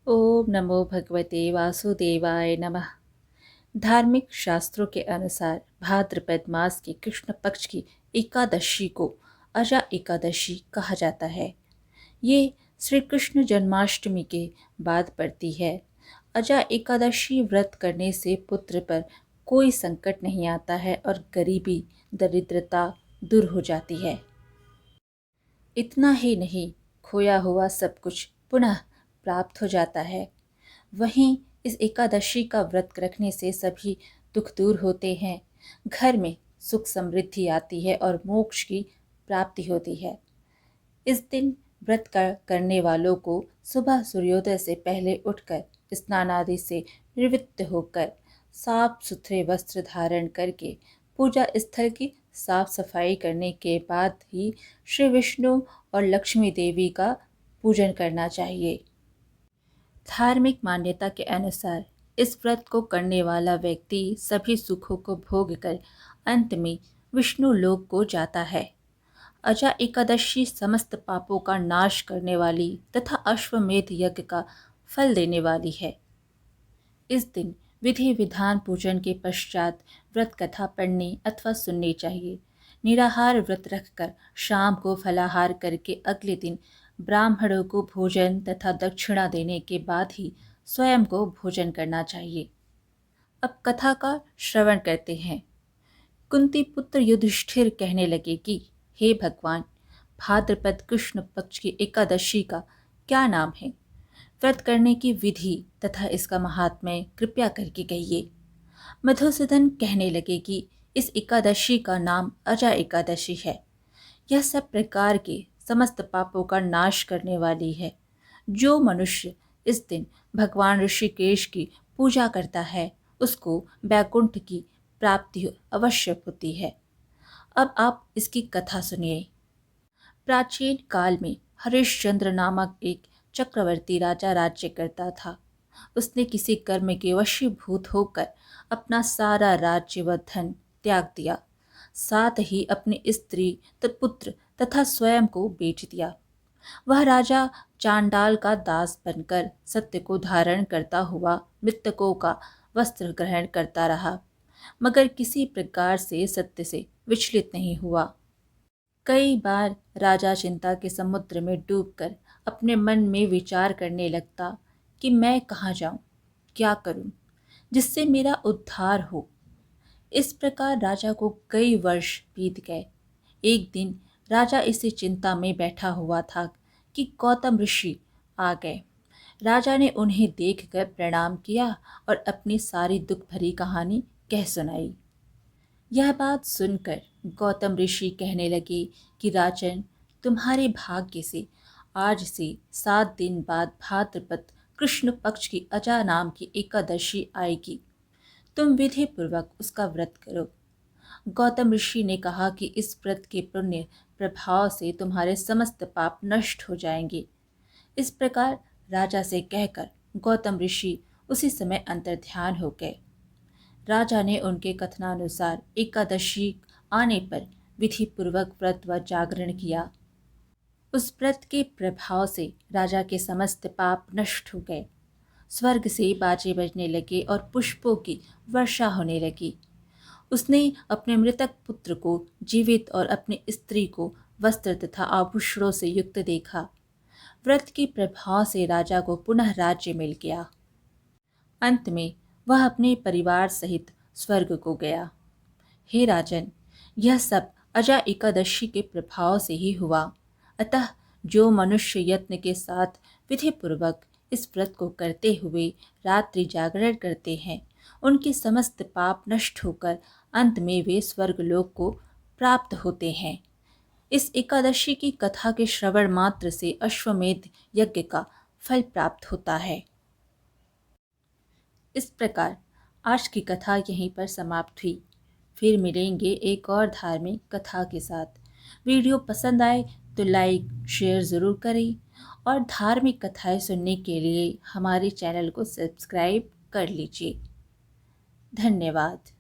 ओम नमो भगवते वासुदेवाय नमः। धार्मिक शास्त्रों के अनुसार भाद्रपद मास की कृष्ण पक्ष की एकादशी को अजा एकादशी कहा जाता है। ये श्री कृष्ण जन्माष्टमी के बाद पड़ती है। अजा एकादशी व्रत करने से पुत्र पर कोई संकट नहीं आता है और गरीबी दरिद्रता दूर हो जाती है। इतना ही नहीं, खोया हुआ सब कुछ पुनः प्राप्त हो जाता है। वहीं इस एकादशी का व्रत रखने से सभी दुख दूर होते हैं, घर में सुख समृद्धि आती है और मोक्ष की प्राप्ति होती है। इस दिन व्रत करने वालों को सुबह सूर्योदय से पहले उठकर स्नान आदि से निवृत्त होकर साफ सुथरे वस्त्र धारण करके पूजा स्थल की साफ सफाई करने के बाद ही श्री विष्णु और लक्ष्मी देवी का पूजन करना चाहिए। धार्मिक मान्यता के अनुसार इस व्रत को करने वाला व्यक्ति सभी सुखों को भोग कर अंत में विष्णु लोक को जाता है। अजा एकादशी समस्त पापों का नाश करने वाली तथा अश्वमेध यज्ञ का फल देने वाली है। इस दिन विधि विधान पूजन के पश्चात व्रत कथा पढ़नी अथवा सुननी चाहिए। निराहार व्रत रखकर शाम को फलाहार करके अगले दिन ब्राह्मणों को भोजन तथा दक्षिणा देने के बाद ही स्वयं को भोजन करना चाहिए। अब कथा का श्रवण करते हैं। कुंती पुत्र युधिष्ठिर कहने लगे कि हे भगवान, भाद्रपद कृष्ण पक्ष की एकादशी का क्या नाम है? व्रत करने की विधि तथा इसका महात्म्य कृपया करके कहिए। मधुसूदन कहने लगे कि इस एकादशी का नाम अजा एकादशी है। यह सब प्रकार के समस्त पापों का नाश करने वाली है। जो मनुष्य इस दिन भगवान ऋषिकेश की पूजा करता है उसको वैकुंठ की प्राप्ति अवश्य होती है। अब आप इसकी कथा सुनिए। प्राचीन काल में हरिश्चंद्र नामक एक चक्रवर्ती राजा राज्य करता था। उसने किसी कर्म के वशीभूत होकर अपना सारा राज्य व धन त्याग दिया, साथ ही अपनी स्त्री पुत्र तथा स्वयं को बेच दिया। वह राजा चांडाल का दास बनकर सत्य को धारण करता हुआ मृतकों का वस्त्र ग्रहण करता रहा, मगर किसी प्रकार से सत्य से विचलित नहीं हुआ। कई बार राजा चिंता के समुद्र में डूबकर अपने मन में विचार करने लगता कि मैं कहाँ जाऊं, क्या करूं, जिससे मेरा उद्धार हो। इस प्रकार राजा को कई वर्ष बीत गए। एक दिन राजा इसी चिंता में बैठा हुआ था कि गौतम ऋषि आ गए। राजा ने उन्हें देखकर प्रणाम किया और अपनी सारी दुख भरी कहानी कह सुनाई। यह बात सुनकर गौतम ऋषि कहने लगे कि राजन, तुम्हारे भाग्य से आज से 7 दिन बाद भाद्रपद कृष्ण पक्ष की अजा नाम की एकादशी आएगी। तुम विधि पूर्वक उसका व्रत करो। गौतम ऋषि ने कहा कि इस व्रत के पुण्य प्रभाव से तुम्हारे समस्त पाप नष्ट हो जाएंगे। इस प्रकार राजा से कहकर गौतम ऋषि उसी समय अंतर्ध्यान हो गए। राजा ने उनके कथनानुसार एकादशी आने पर विधि पूर्वक व्रत व जागरण किया। उस व्रत के प्रभाव से राजा के समस्त पाप नष्ट हो गए। स्वर्ग से बाजे बजने लगे और पुष्पों की वर्षा होने लगी। उसने अपने मृतक पुत्र को जीवित और अपनी स्त्री को वस्त्र तथा आभूषणों से युक्त देखा। व्रत के प्रभाव से राजा को पुनः राज्य मिल गया। अंत में वह अपने परिवार सहित स्वर्ग को गया। हे राजन, यह सब अजा एकादशी के प्रभाव से ही हुआ। अतः जो मनुष्य यत्न के साथ विधि पूर्वक इस व्रत को करते हुए रात्रि जागरण करते हैं, उनके समस्त पाप नष्ट होकर अंत में वे स्वर्गलोक को प्राप्त होते हैं। इस एकादशी की कथा के श्रवण मात्र से अश्वमेध यज्ञ का फल प्राप्त होता है। इस प्रकार आज की कथा यहीं पर समाप्त हुई। फिर मिलेंगे एक और धार्मिक कथा के साथ। वीडियो पसंद आए तो लाइक शेयर ज़रूर करें और धार्मिक कथाएं सुनने के लिए हमारे चैनल को सब्सक्राइब कर लीजिए। धन्यवाद।